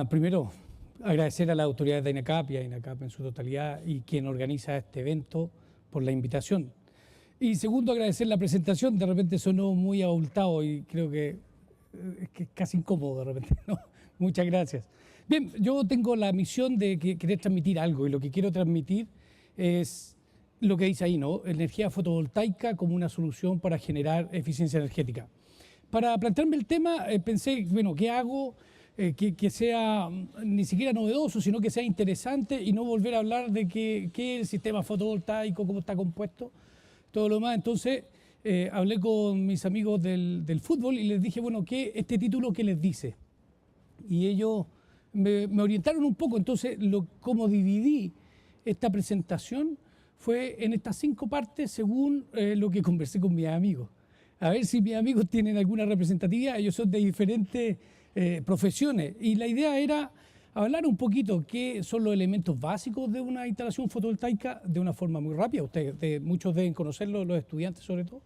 Primero, agradecer a las autoridades de INACAP y a INACAP en su totalidad y quien organiza este evento por la invitación. Y segundo, agradecer la presentación. De repente sonó muy abultado y creo que es casi incómodo de repente, ¿no? Muchas gracias. Bien, yo tengo la misión de querer transmitir algo y lo que quiero transmitir es lo que dice ahí, ¿no? Energía fotovoltaica como una solución para generar eficiencia energética. Para plantearme el tema, pensé, bueno, ¿qué hago? Que sea ni siquiera novedoso, sino que sea interesante y no volver a hablar de qué es el sistema fotovoltaico, cómo está compuesto, todo lo demás. Entonces, hablé con mis amigos del fútbol y les dije, bueno, este título, ¿qué les dice? Y ellos me orientaron un poco. Entonces, cómo dividí esta presentación fue en estas 5 partes según lo que conversé con mis amigos. A ver si mis amigos tienen alguna representatividad. Ellos son de diferentes profesiones. Y la idea era hablar un poquito qué son los elementos básicos de una instalación fotovoltaica de una forma muy rápida. Ustedes, muchos deben conocerlo, los estudiantes sobre todo.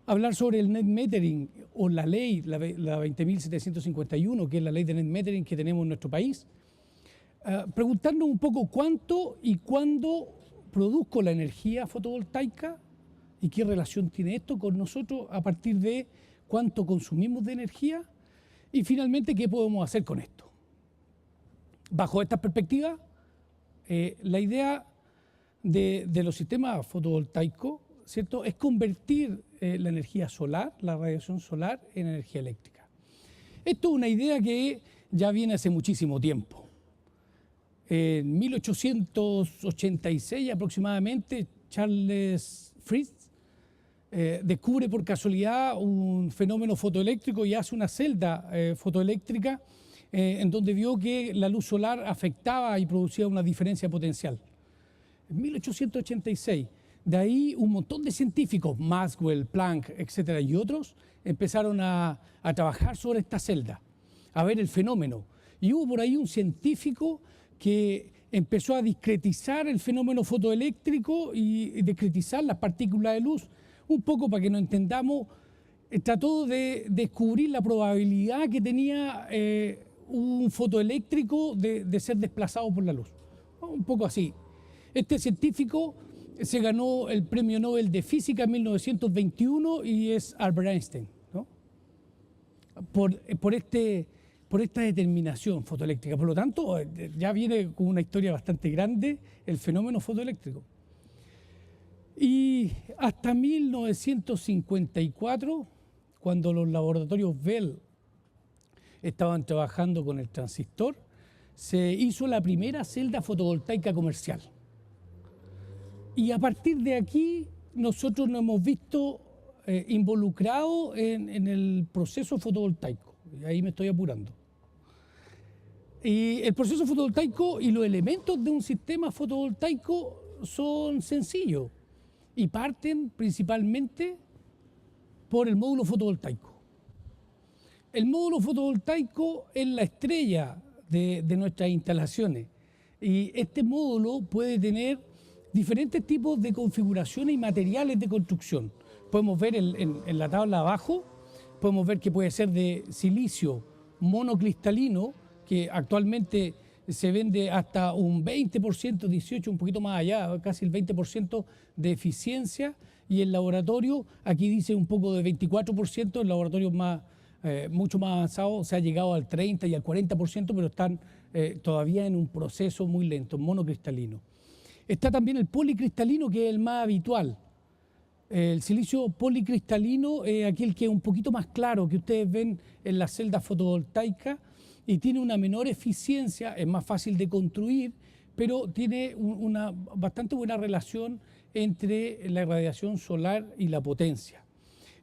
Hablar sobre el net metering o la ley, la 20.751, que es la ley de net metering que tenemos en nuestro país. Preguntarnos un poco cuánto y cuándo produzco la energía fotovoltaica y qué relación tiene esto con nosotros a partir de cuánto consumimos de energía y finalmente qué podemos hacer con esto. Bajo esta perspectiva, la idea de los sistemas fotovoltaicos, ¿cierto?, es convertir la energía solar, la radiación solar, en energía eléctrica. Esto es una idea que ya viene hace muchísimo tiempo. En 1886 aproximadamente, Charles Frisch descubre por casualidad un fenómeno fotoeléctrico y hace una celda fotoeléctrica en donde vio que la luz solar afectaba y producía una diferencia potencial. En 1886, de ahí un montón de científicos, Maxwell, Planck, etcétera, y otros, empezaron a trabajar sobre esta celda, a ver el fenómeno. Y hubo por ahí un científico que empezó a discretizar el fenómeno fotoeléctrico y discretizar las partículas de luz, un poco para que nos entendamos. Trató de descubrir la probabilidad que tenía un fotoeléctrico de ser desplazado por la luz. Un poco así. Este científico se ganó el Premio Nobel de Física en 1921 y es Albert Einstein, ¿no? Por esta determinación fotoeléctrica. Por lo tanto, ya viene con una historia bastante grande el fenómeno fotoeléctrico. Y hasta 1954, cuando los laboratorios Bell estaban trabajando con el transistor, se hizo la primera celda fotovoltaica comercial. Y a partir de aquí, nosotros nos hemos visto involucrados en el proceso fotovoltaico. Y ahí me estoy apurando. Y el proceso fotovoltaico y los elementos de un sistema fotovoltaico son sencillos y parten principalmente por el módulo fotovoltaico. El módulo fotovoltaico es la estrella de nuestras instalaciones y este módulo puede tener diferentes tipos de configuraciones y materiales de construcción. Podemos ver en la tabla abajo, podemos ver que puede ser de silicio monocristalino, que actualmente se vende hasta un 20%, 18%, un poquito más allá, casi el 20% de eficiencia, y el laboratorio, aquí dice un poco de 24%, el laboratorio mucho más avanzado se ha llegado al 30% y al 40%, pero están todavía en un proceso muy lento, monocristalino. Está también el policristalino, que es el más habitual. El silicio policristalino es aquel que es un poquito más claro, que ustedes ven en las celdas fotovoltaicas, y tiene una menor eficiencia, es más fácil de construir, pero tiene una bastante buena relación entre la irradiación solar y la potencia.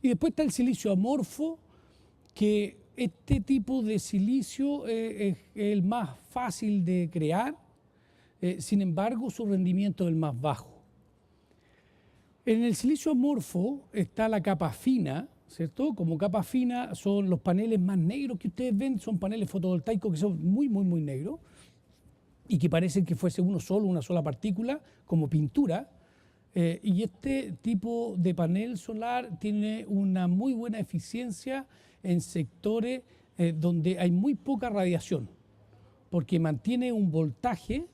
Y después está el silicio amorfo, que este tipo de silicio es el más fácil de crear, sin embargo su rendimiento es el más bajo. En el silicio amorfo está la capa fina, ¿cierto? Como capa fina son los paneles más negros que ustedes ven, son paneles fotovoltaicos que son muy, muy, muy negros y que parecen que fuese una sola partícula, como pintura. Y este tipo de panel solar tiene una muy buena eficiencia en sectores donde hay muy poca radiación, porque mantiene un voltaje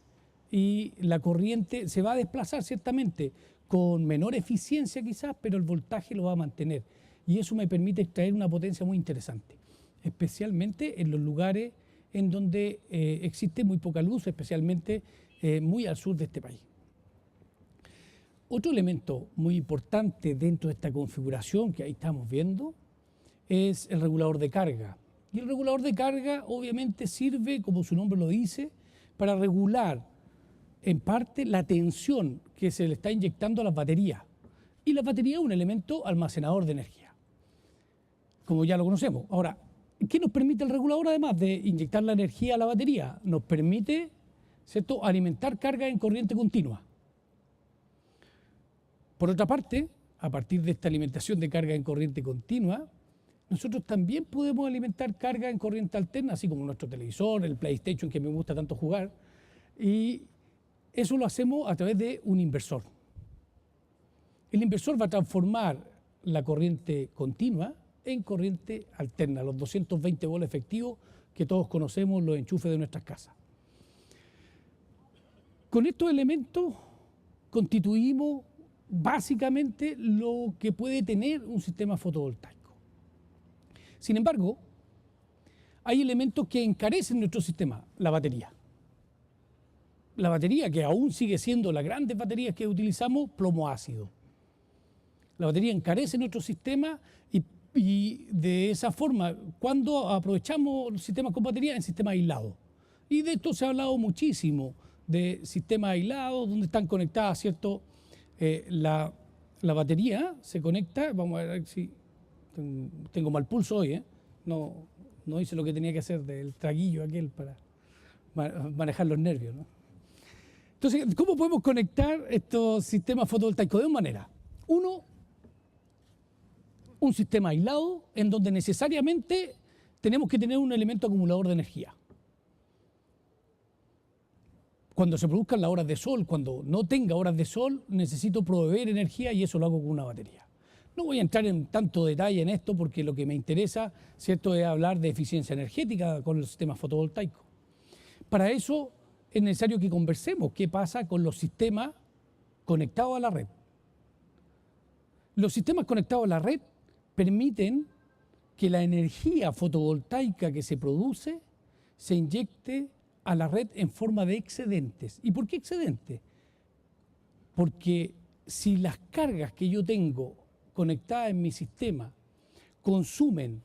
y la corriente se va a desplazar ciertamente con menor eficiencia quizás, pero el voltaje lo va a mantener. Y eso me permite extraer una potencia muy interesante, especialmente en los lugares en donde existe muy poca luz, especialmente muy al sur de este país. Otro elemento muy importante dentro de esta configuración que ahí estamos viendo es el regulador de carga. Y el regulador de carga obviamente sirve, como su nombre lo dice, para regular en parte la tensión que se le está inyectando a las baterías. Y la batería es un elemento almacenador de energía, como ya lo conocemos. Ahora, ¿qué nos permite el regulador además de inyectar la energía a la batería? Nos permite, ¿cierto?, alimentar carga en corriente continua. Por otra parte, a partir de esta alimentación de carga en corriente continua, nosotros también podemos alimentar carga en corriente alterna, así como nuestro televisor, el PlayStation que me gusta tanto jugar, y eso lo hacemos a través de un inversor. El inversor va a transformar la corriente continua en corriente alterna, los 220 volts efectivos que todos conocemos, los enchufes de nuestras casas. Con estos elementos constituimos básicamente lo que puede tener un sistema fotovoltaico. Sin embargo, hay elementos que encarecen nuestro sistema, la batería. La batería, que aún sigue siendo las grandes baterías que utilizamos, plomo ácido. La batería encarece nuestro sistema y de esa forma, cuando aprovechamos los sistemas con batería, en sistemas aislados. Y de esto se ha hablado muchísimo, de sistemas aislados, donde están conectadas, ¿cierto? La batería se conecta, vamos a ver si tengo mal pulso hoy, no hice lo que tenía que hacer del traguillo aquel para manejar los nervios, ¿no? Entonces, ¿cómo podemos conectar estos sistemas fotovoltaicos? De dos maneras. Uno, un sistema aislado en donde necesariamente tenemos que tener un elemento acumulador de energía. Cuando se produzcan las horas de sol, cuando no tenga horas de sol, necesito proveer energía y eso lo hago con una batería. No voy a entrar en tanto detalle en esto porque lo que me interesa, ¿cierto?, es hablar de eficiencia energética con los sistemas fotovoltaicos. Para eso es necesario que conversemos qué pasa con los sistemas conectados a la red. Los sistemas conectados a la red permiten que la energía fotovoltaica que se produce se inyecte a la red en forma de excedentes. ¿Y por qué excedentes? Porque si las cargas que yo tengo conectadas en mi sistema consumen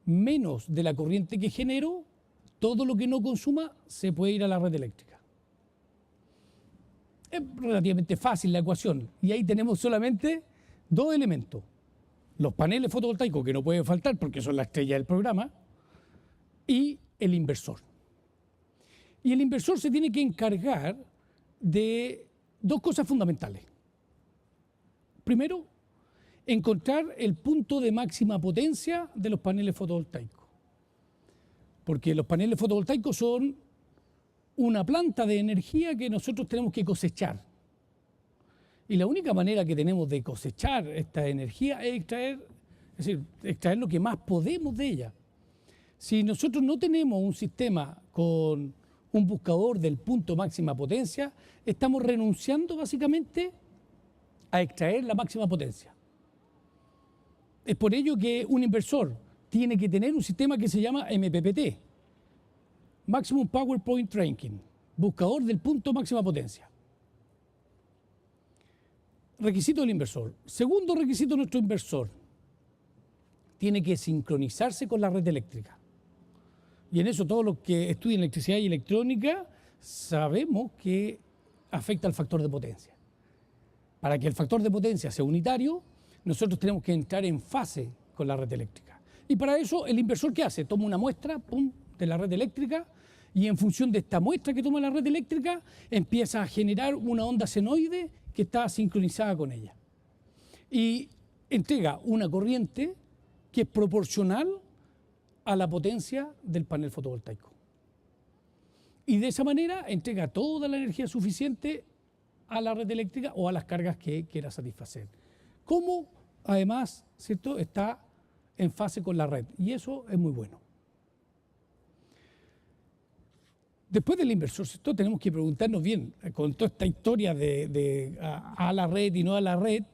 menos de la corriente que genero, todo lo que no consuma se puede ir a la red eléctrica. Es relativamente fácil la ecuación y ahí tenemos solamente dos elementos. Los paneles fotovoltaicos, que no pueden faltar porque son la estrella del programa, y el inversor. Y el inversor se tiene que encargar de dos cosas fundamentales. Primero, encontrar el punto de máxima potencia de los paneles fotovoltaicos. Porque los paneles fotovoltaicos son una planta de energía que nosotros tenemos que cosechar. Y la única manera que tenemos de cosechar esta energía es extraer lo que más podemos de ella. Si nosotros no tenemos un sistema con un buscador del punto máxima potencia, estamos renunciando básicamente a extraer la máxima potencia. Es por ello que un inversor tiene que tener un sistema que se llama MPPT, Maximum Power Point Tracking, buscador del punto máxima potencia. Requisito del inversor. Segundo requisito de nuestro inversor, tiene que sincronizarse con la red eléctrica. Y en eso todos los que estudian electricidad y electrónica sabemos que afecta al factor de potencia. Para que el factor de potencia sea unitario, nosotros tenemos que entrar en fase con la red eléctrica. Y para eso, ¿el inversor qué hace? Toma una muestra de la red eléctrica y en función de esta muestra que toma la red eléctrica, empieza a generar una onda senoide que está sincronizada con ella. Y entrega una corriente que es proporcional a la potencia del panel fotovoltaico. Y de esa manera entrega toda la energía suficiente a la red eléctrica o a las cargas que quiera satisfacer. Como además, ¿cierto?, está en fase con la red, y eso es muy bueno. Después del inversor, ¿cierto? Tenemos que preguntarnos bien, con toda esta historia a la red y no a la red,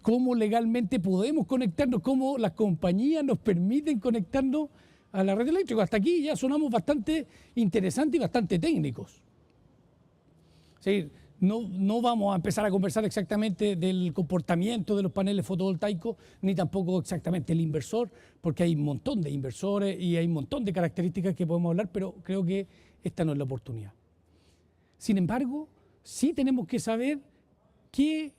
cómo legalmente podemos conectarnos, cómo las compañías nos permiten conectarnos a la red eléctrica. Hasta aquí ya sonamos bastante interesantes y bastante técnicos. Sí, no vamos a empezar a conversar exactamente del comportamiento de los paneles fotovoltaicos, ni tampoco exactamente el inversor, porque hay un montón de inversores y hay un montón de características que podemos hablar, pero creo que esta no es la oportunidad. Sin embargo, sí tenemos que saber qué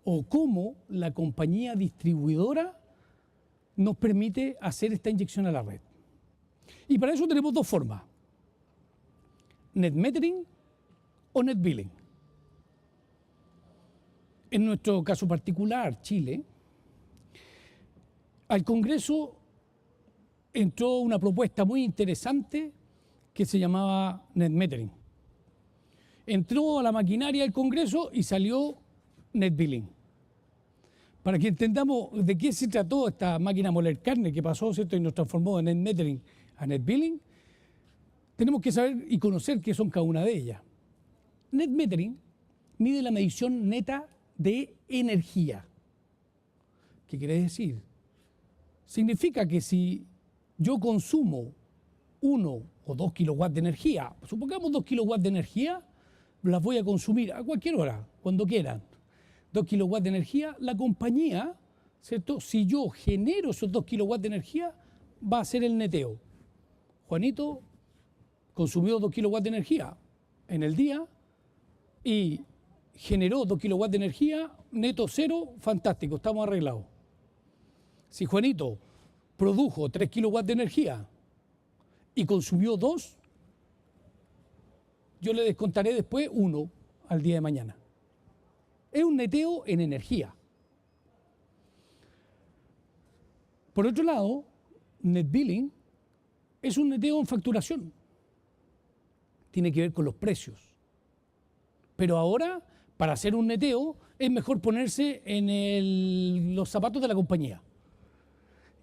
o cómo la compañía distribuidora nos permite hacer esta inyección a la red. Y para eso tenemos dos formas: net metering o net billing. En nuestro caso particular, Chile, al Congreso entró una propuesta muy interesante que se llamaba net metering. Entró a la maquinaria del Congreso y salió net billing. Para que entendamos de qué se trató esta máquina moler carne que pasó, ¿cierto?, y nos transformó de net metering a net billing, tenemos que saber y conocer qué son cada una de ellas. Net metering mide la medición neta de energía. ¿Qué quiere decir? Significa que si yo consumo 1 o 2 kilowatts de energía, supongamos 2 kilowatts de energía, las voy a consumir a cualquier hora, cuando quieran. 2 kilowatts de energía, la compañía, ¿cierto?, si yo genero esos 2 kilowatts de energía, va a ser el neteo. Juanito consumió 2 kilowatts de energía en el día y generó 2 kilowatts de energía, neto cero, fantástico, estamos arreglados. Si Juanito produjo 3 kilowatts de energía y consumió 2, yo le descontaré después 1 al día de mañana. Es un neteo en energía. Por otro lado, net billing es un neteo en facturación. Tiene que ver con los precios. Pero ahora, para hacer un neteo, es mejor ponerse en los zapatos de la compañía.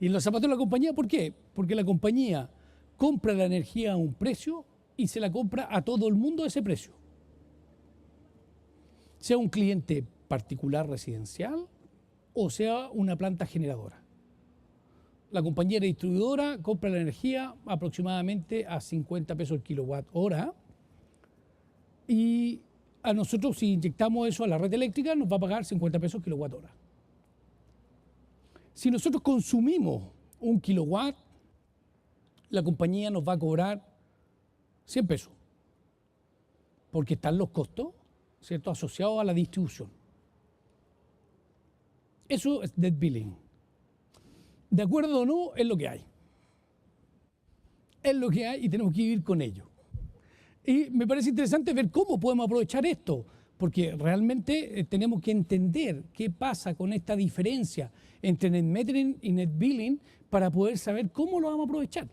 Y en los zapatos de la compañía, ¿por qué? Porque la compañía compra la energía a un precio y se la compra a todo el mundo a ese precio. Sea un cliente particular residencial o sea una planta generadora. La compañía distribuidora compra la energía aproximadamente a 50 pesos el kilowatt hora y a nosotros, si inyectamos eso a la red eléctrica, nos va a pagar 50 pesos el kilowatt hora. Si nosotros consumimos 1 kilowatt, la compañía nos va a cobrar 100 pesos, porque están los costos, ¿cierto?, asociados a la distribución. Eso es net billing. De acuerdo o no, es lo que hay. Es lo que hay y tenemos que vivir con ello. Y me parece interesante ver cómo podemos aprovechar esto, porque realmente tenemos que entender qué pasa con esta diferencia entre net metering y net billing para poder saber cómo lo vamos a aprovechar.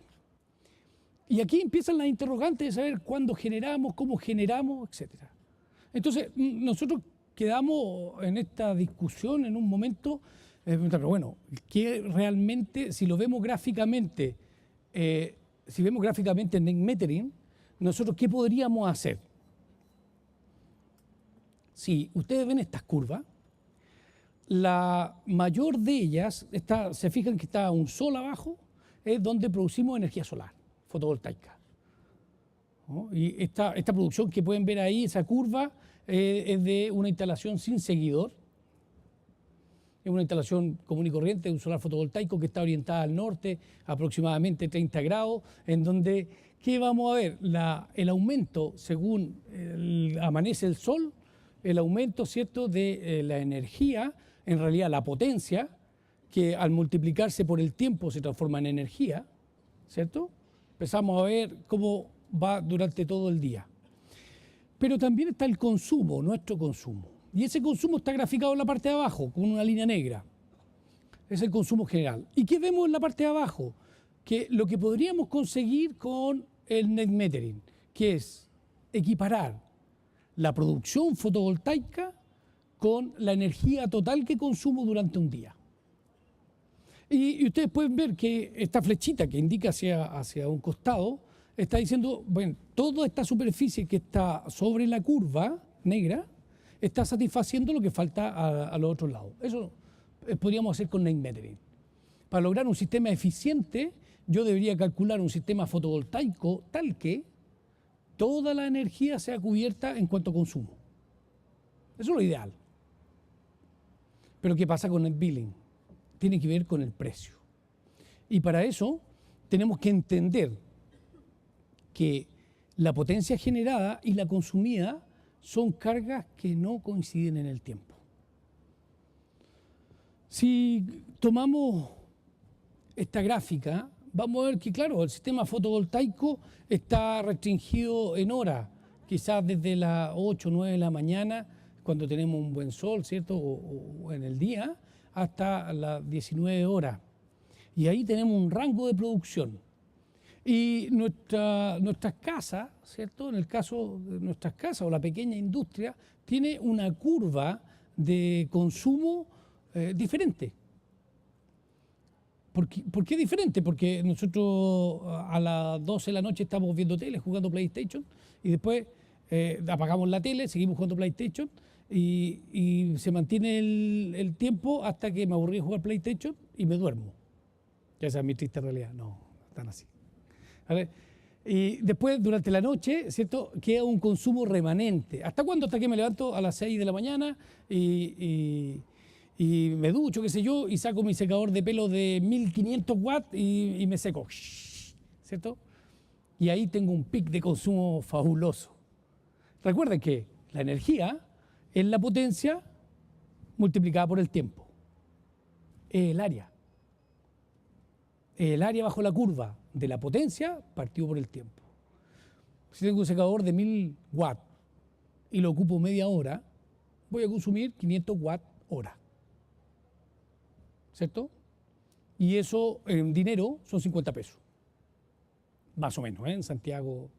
Y aquí empiezan las interrogantes de saber cuándo generamos, cómo generamos, etc. Entonces, nosotros quedamos en esta discusión en un momento, pero bueno, que realmente, si lo vemos gráficamente, si vemos gráficamente net metering, nosotros, ¿qué podríamos hacer? Si ustedes ven estas curvas, la mayor de ellas, se fijan que está un sol abajo, es donde producimos energía solar, fotovoltaica, ¿no? Y esta producción que pueden ver ahí, esa curva, es de una instalación sin seguidor. Es una instalación común y corriente, un solar fotovoltaico que está orientada al norte, aproximadamente 30 grados, en donde, ¿qué vamos a ver? El aumento, según amanece el sol, el aumento, ¿cierto?, de la energía, en realidad la potencia, que al multiplicarse por el tiempo se transforma en energía, ¿cierto? Empezamos a ver cómo va durante todo el día. Pero también está el consumo, nuestro consumo. Y ese consumo está graficado en la parte de abajo, con una línea negra. Es el consumo general. ¿Y qué vemos en la parte de abajo? Que lo que podríamos conseguir con el net metering, que es equiparar la producción fotovoltaica con la energía total que consumo durante un día. Y ustedes pueden ver que esta flechita que indica hacia un costado está diciendo, bueno, toda esta superficie que está sobre la curva negra está satisfaciendo lo que falta a los otros lados. Eso podríamos hacer con Night Metering. Para lograr un sistema eficiente, yo debería calcular un sistema fotovoltaico tal que toda la energía sea cubierta en cuanto a consumo. Eso es lo ideal. Pero ¿qué pasa con el billing? Tiene que ver con el precio. Y para eso tenemos que entender que la potencia generada y la consumida son cargas que no coinciden en el tiempo. Si tomamos esta gráfica, vamos a ver que, claro, el sistema fotovoltaico está restringido en horas, quizás desde las 8 o 9 de la mañana, cuando tenemos un buen sol, ¿cierto? O en el día, hasta las 19 horas. Y ahí tenemos un rango de producción. Y nuestras casas, ¿cierto? En el caso de nuestras casas o la pequeña industria, tiene una curva de consumo diferente. ¿Por qué diferente? Porque nosotros a las 12 de la noche estamos viendo tele, jugando PlayStation, y después apagamos la tele, seguimos jugando PlayStation, y se mantiene el tiempo hasta que me aburrí de jugar PlayStation y me duermo. Esa es mi triste realidad. No tan así. ¿Vale? Y después, durante la noche, ¿cierto?, queda un consumo remanente. ¿Hasta cuándo? Hasta que me levanto a las 6 de la mañana y me ducho, qué sé yo, y saco mi secador de pelo de 1500 watts y me seco, ¿cierto? Y ahí tengo un pic de consumo fabuloso. Recuerden que la energía es la potencia multiplicada por el tiempo. Es el área. El área bajo la curva de la potencia partido por el tiempo. Si tengo un secador de 1000 watts y lo ocupo media hora, voy a consumir 500 watts hora. ¿Cierto? Y eso en dinero son 50 pesos. Más o menos, ¿eh? En Santiago,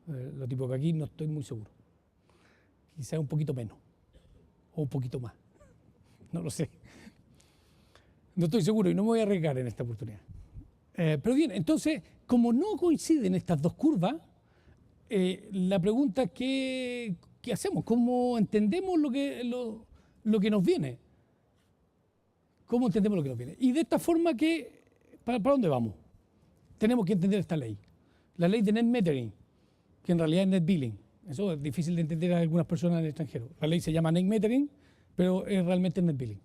lo tipo que aquí no estoy muy seguro. Quizá un poquito menos o un poquito más. No lo sé. No estoy seguro y no me voy a arriesgar en esta oportunidad. Pero bien, entonces, como no coinciden estas dos curvas, la pregunta es ¿qué hacemos? ¿Cómo entendemos lo que nos viene? ¿Cómo entendemos lo que nos viene? Y de esta forma, ¿para dónde vamos? Tenemos que entender esta ley. La ley de net metering, que en realidad es net billing. Eso es difícil de entender a algunas personas en el extranjero. La ley se llama net metering, pero es realmente net billing.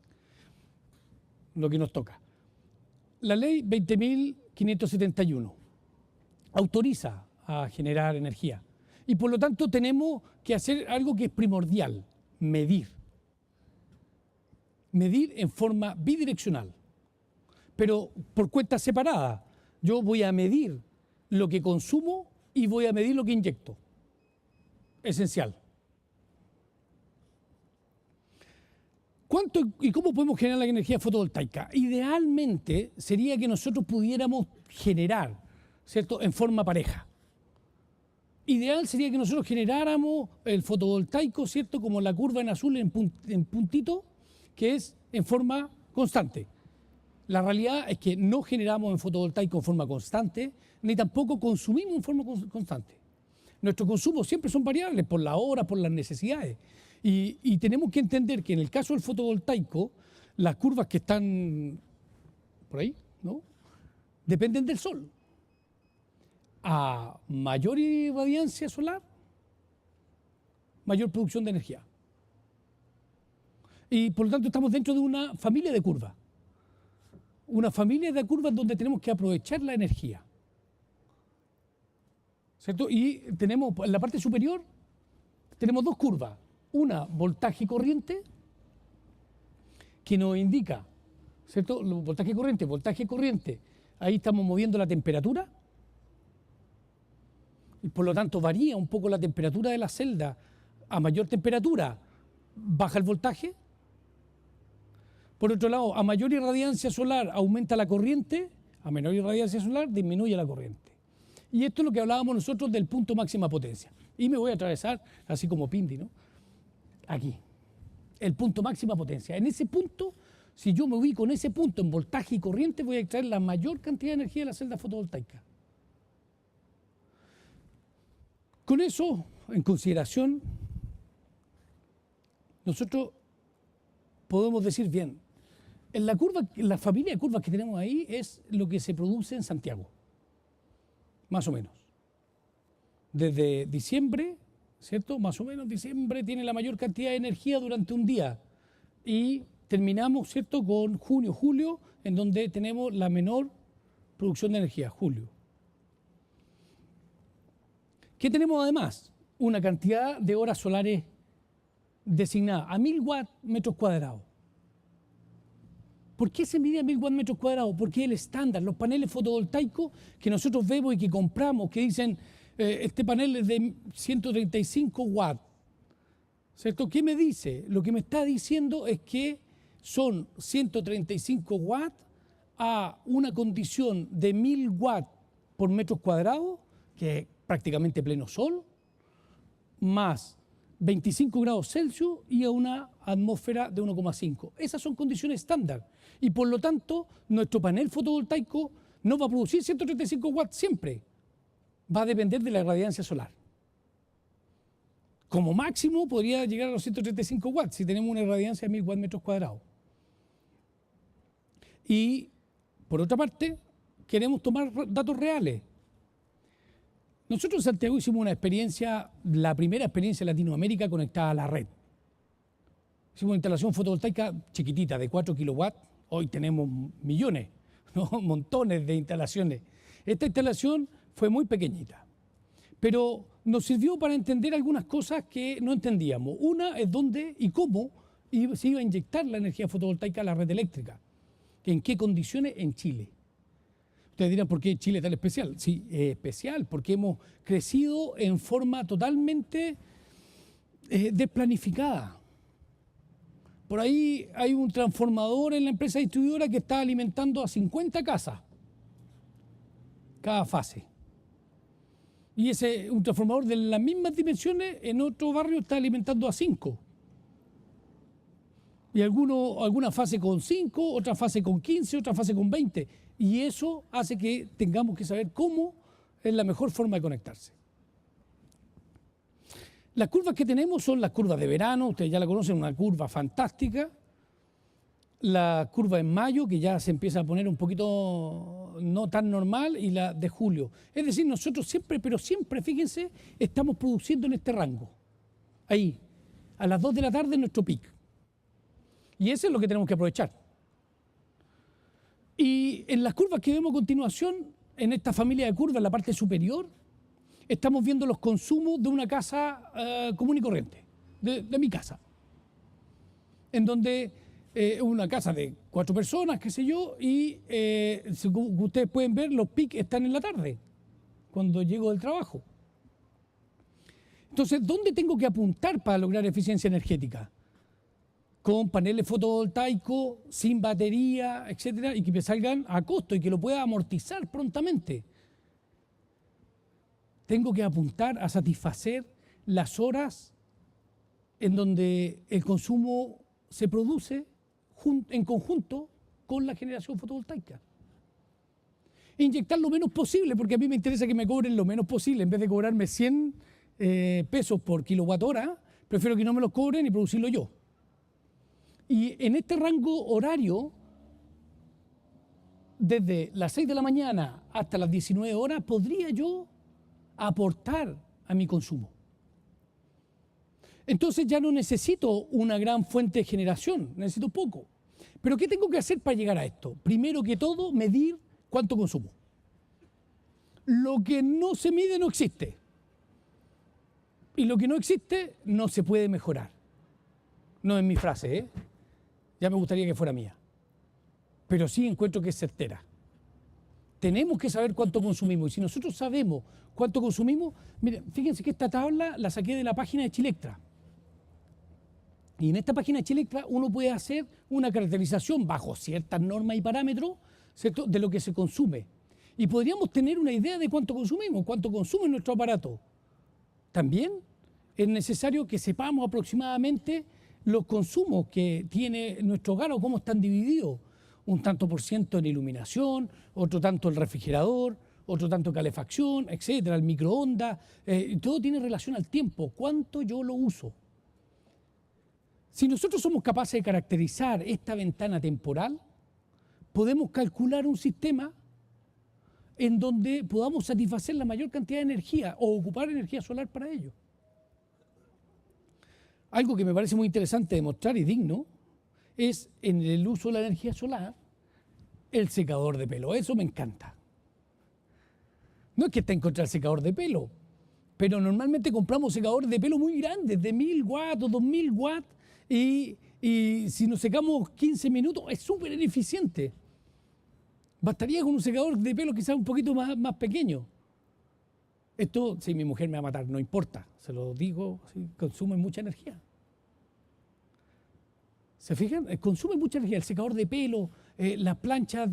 Lo que nos toca. La ley 20.571 autoriza a generar energía. Y por lo tanto tenemos que hacer algo que es primordial, medir. Medir en forma bidireccional, pero por cuenta separada. Yo voy a medir lo que consumo y voy a medir lo que inyecto. Esencial. ¿Cuánto y cómo podemos generar la energía fotovoltaica? Idealmente sería que nosotros pudiéramos generar, ¿cierto?, en forma pareja. Ideal sería que nosotros generáramos el fotovoltaico, ¿cierto?, como la curva en azul en puntito, que es en forma constante. La realidad es que no generamos en fotovoltaico en forma constante, ni tampoco consumimos en forma constante. Nuestros consumos siempre son variables por la hora, por las necesidades. Y tenemos que entender que en el caso del fotovoltaico, las curvas que están por ahí, ¿no?, dependen del sol. A mayor irradiancia solar, mayor producción de energía. Y por lo tanto estamos dentro de una familia de curvas. Una familia de curvas donde tenemos que aprovechar la energía. ¿Cierto? Y tenemos en la parte superior, tenemos dos curvas. Una, voltaje y corriente, que nos indica, ¿cierto? Voltaje y corriente. Ahí estamos moviendo la temperatura. Y por lo tanto varía un poco la temperatura de la celda. A mayor temperatura baja el voltaje. Por otro lado, a mayor irradiancia solar aumenta la corriente, a menor irradiancia solar disminuye la corriente. Y esto es lo que hablábamos nosotros del punto máxima potencia. Y me voy a atravesar, así como Pindi, ¿no?, aquí, el punto máxima potencia. En ese punto si yo me ubico en ese punto en voltaje y corriente, voy a extraer la mayor cantidad de energía de la celda fotovoltaica. Con eso en consideración, nosotros podemos decir bien, en la familia de curvas que tenemos ahí es lo que se produce en Santiago, más o menos. Desde diciembre, ¿cierto? Más o menos diciembre tiene la mayor cantidad de energía durante un día y terminamos, ¿cierto?, con junio, julio, en donde tenemos la menor producción de energía, julio. ¿Qué tenemos además? Una cantidad de horas solares designada a 1000 watts metros cuadrados. ¿Por qué se mide a 1000 watts metros cuadrados? Porque es el estándar. Los paneles fotovoltaicos que nosotros vemos y que compramos, que dicen este panel es de 135 watts, ¿cierto? ¿Qué me dice? Lo que me está diciendo es que son 135 watts a una condición de 1000 watts por metros cuadrados, que es prácticamente pleno sol, más 25 grados Celsius y a una atmósfera de 1,5. Esas son condiciones estándar y por lo tanto nuestro panel fotovoltaico no va a producir 135 watts siempre, va a depender de la radiancia solar. Como máximo podría llegar a los 135 watts si tenemos una radiancia de 1000 watts metros cuadrados. Y por otra parte, queremos tomar datos reales. Nosotros en Santiago hicimos una experiencia, la primera experiencia en Latinoamérica conectada a la red. Hicimos una instalación fotovoltaica chiquitita de 4 kilowatts, hoy tenemos millones, ¿no? Montones de instalaciones. Esta instalación fue muy pequeñita, pero nos sirvió para entender algunas cosas que no entendíamos. Una es dónde y cómo se iba a inyectar la energía fotovoltaica a la red eléctrica. ¿En qué condiciones? En Chile. Ustedes dirán, ¿por qué Chile es tan especial? Sí, es especial porque hemos crecido en forma totalmente desplanificada. Por ahí hay un transformador en la empresa distribuidora que está alimentando a 50 casas cada fase. Y un transformador de las mismas dimensiones en otro barrio está alimentando a 5. Y alguna fase con 5, otra fase con 15, otra fase con 20. Y eso hace que tengamos que saber cómo es la mejor forma de conectarse. Las curvas que tenemos son las curvas de verano, ustedes ya la conocen, una curva fantástica. La curva en mayo, que ya se empieza a poner un poquito no tan normal, y la de julio. Es decir, nosotros siempre, pero siempre, fíjense, estamos produciendo en este rango. Ahí, a las 2 de la tarde, nuestro pic. Y eso es lo que tenemos que aprovechar. Y en las curvas que vemos a continuación, en esta familia de curvas, en la parte superior, estamos viendo los consumos de una casa común y corriente, de mi casa. En donde una casa de 4 personas, qué sé yo, y como ustedes pueden ver, los pics están en la tarde, cuando llego del trabajo. Entonces, ¿dónde tengo que apuntar para lograr eficiencia energética? Con paneles fotovoltaicos, sin batería, etcétera, y que me salgan a costo y que lo pueda amortizar prontamente. Tengo que apuntar a satisfacer las horas en donde el consumo se produce en conjunto con la generación fotovoltaica. Inyectar lo menos posible, porque a mí me interesa que me cobren lo menos posible. En vez de cobrarme 100 pesos por kilowatt hora, prefiero que no me los cobren y producirlo yo. Y en este rango horario, desde las 6 de la mañana hasta las 19 horas, podría yo aportar a mi consumo. Entonces ya no necesito una gran fuente de generación, necesito poco. Pero ¿qué tengo que hacer para llegar a esto? Primero que todo, medir cuánto consumo. Lo que no se mide no existe. Y lo que no existe no se puede mejorar. No es mi frase, ¿eh? Ya me gustaría que fuera mía. Pero sí encuentro que es certera. Tenemos que saber cuánto consumimos. Y si nosotros sabemos cuánto consumimos, miren, fíjense que esta tabla la saqué de la página de Chilectra. Y en esta página de Chilectra uno puede hacer una caracterización bajo ciertas normas y parámetros, ¿cierto?, de lo que se consume. Y podríamos tener una idea de cuánto consumimos, cuánto consume nuestro aparato. También es necesario que sepamos aproximadamente los consumos que tiene nuestro hogar o cómo están divididos. Un tanto por ciento en iluminación, otro tanto el refrigerador, otro tanto calefacción, etcétera, el microondas. Todo tiene relación al tiempo, cuánto yo lo uso. Si nosotros somos capaces de caracterizar esta ventana temporal, podemos calcular un sistema en donde podamos satisfacer la mayor cantidad de energía o ocupar energía solar para ello. Algo que me parece muy interesante demostrar y digno es en el uso de la energía solar, el secador de pelo. Eso me encanta. No es que esté en contra del secador de pelo, pero normalmente compramos secadores de pelo muy grandes, de 1000 watts o 2000 watts, y si nos secamos 15 minutos es súper ineficiente. Bastaría con un secador de pelo quizás un poquito más pequeño. Esto, si mi mujer me va a matar, no importa, se lo digo, sí, consume mucha energía. ¿Se fijan? Consume mucha energía. El secador de pelo, las planchas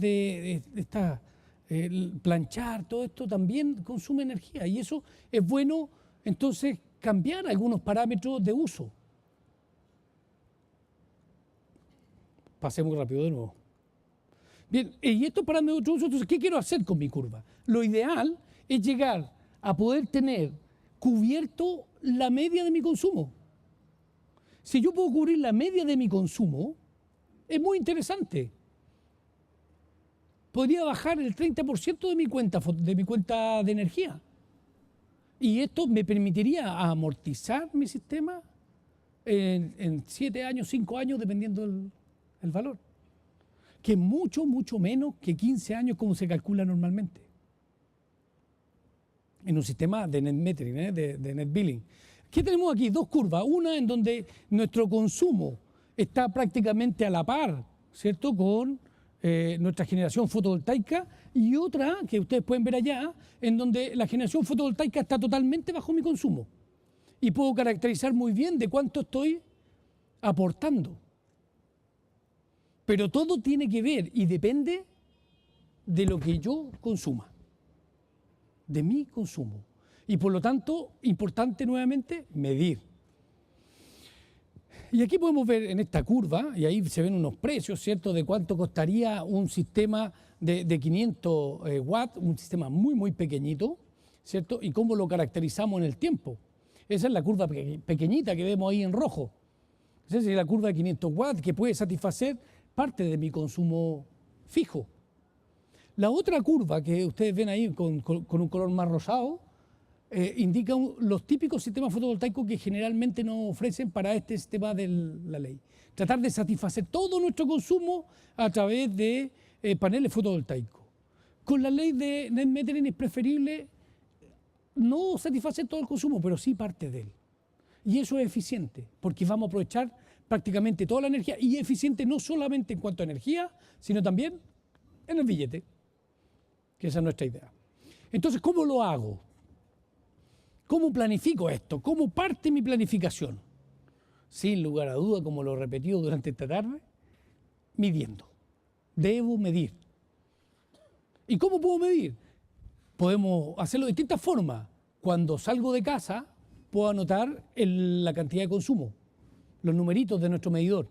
planchar, todo esto también consume energía. Y eso es bueno, entonces, cambiar algunos parámetros de uso. Pasemos rápido de nuevo. Bien, y estos parámetros de uso, entonces, ¿qué quiero hacer con mi curva? Lo ideal es llegar a poder tener cubierto la media de mi consumo. Si yo puedo cubrir la media de mi consumo, es muy interesante. Podría bajar el 30% de mi cuenta de energía. Y esto me permitiría amortizar mi sistema en 7 años, 5 años, dependiendo el valor. Que es mucho, mucho menos que 15 años como se calcula normalmente. En un sistema de net metering, de net billing. ¿Qué tenemos aquí? Dos curvas. Una en donde nuestro consumo está prácticamente a la par, ¿cierto?, con nuestra generación fotovoltaica, y otra que ustedes pueden ver allá, en donde la generación fotovoltaica está totalmente bajo mi consumo. Y puedo caracterizar muy bien de cuánto estoy aportando. Pero todo tiene que ver y depende de lo que yo consuma, de mi consumo. Y por lo tanto, importante nuevamente, medir. Y aquí podemos ver en esta curva, y ahí se ven unos precios, ¿cierto?, de cuánto costaría un sistema de 500 watts, un sistema muy, muy pequeñito, ¿cierto?, y cómo lo caracterizamos en el tiempo. Esa es la curva pequeñita que vemos ahí en rojo. Esa es la curva de 500 watts que puede satisfacer parte de mi consumo fijo. La otra curva que ustedes ven ahí con un color más rosado, indica los típicos sistemas fotovoltaicos que generalmente nos ofrecen para este sistema de la ley. Tratar de satisfacer todo nuestro consumo a través de paneles fotovoltaicos. Con la ley de net metering es preferible no satisfacer todo el consumo, pero sí parte de él. Y eso es eficiente, porque vamos a aprovechar prácticamente toda la energía, y eficiente no solamente en cuanto a energía, sino también en el billete, que esa es nuestra idea. Entonces, ¿cómo lo hago? ¿Cómo planifico esto? ¿Cómo parte mi planificación? Sin lugar a duda, como lo he repetido durante esta tarde, midiendo. Debo medir. ¿Y cómo puedo medir? Podemos hacerlo de distintas formas. Cuando salgo de casa, puedo anotar la cantidad de consumo, los numeritos de nuestro medidor.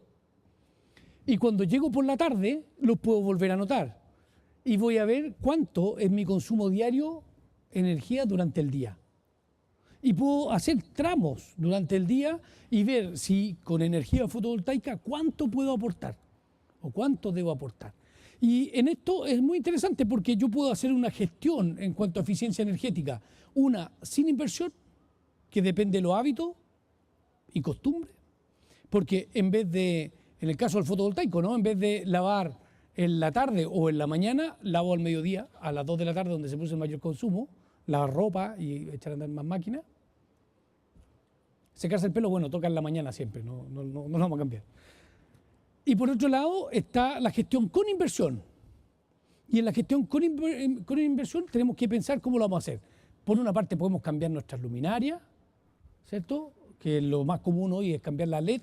Y cuando llego por la tarde, los puedo volver a anotar. Y voy a ver cuánto es mi consumo diario de energía durante el día. Y puedo hacer tramos durante el día y ver si con energía fotovoltaica cuánto puedo aportar o cuánto debo aportar. Y en esto es muy interesante porque yo puedo hacer una gestión en cuanto a eficiencia energética, una sin inversión, que depende de los hábitos y costumbres, porque en vez de, en el caso del fotovoltaico, ¿no?, en vez de lavar en la tarde o en la mañana, lavo al mediodía, a las 2 de la tarde, donde se produce el mayor consumo, lavar ropa y echar a andar más máquinas. Secarse el pelo, bueno, toca en la mañana siempre, no vamos a cambiar. Y por otro lado está la gestión con inversión. Y en la gestión con inversión tenemos que pensar cómo lo vamos a hacer. Por una parte podemos cambiar nuestras luminarias, ¿cierto?, que lo más común hoy es cambiar la LED,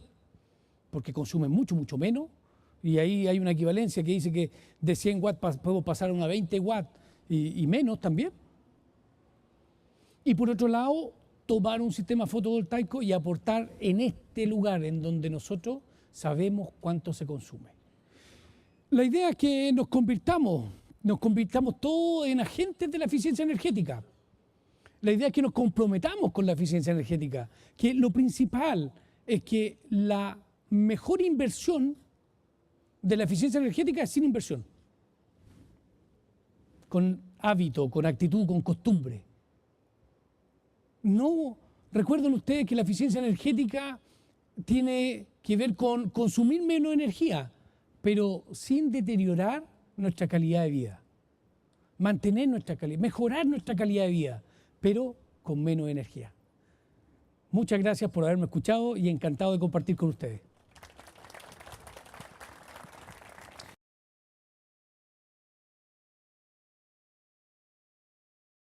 porque consumen mucho, mucho menos. Y ahí hay una equivalencia que dice que de 100 watts podemos pasar a una 20 watts y menos también. Y por otro lado, tomar un sistema fotovoltaico y aportar en este lugar en donde nosotros sabemos cuánto se consume. La idea es que nos convirtamos todos en agentes de la eficiencia energética. La idea es que nos comprometamos con la eficiencia energética, que lo principal es que la mejor inversión de la eficiencia energética es sin inversión, con hábito, con actitud, con costumbre. No, recuerden ustedes que la eficiencia energética tiene que ver con consumir menos energía, pero sin deteriorar nuestra calidad de vida. Mantener nuestra calidad, mejorar nuestra calidad de vida, pero con menos energía. Muchas gracias por haberme escuchado y encantado de compartir con ustedes.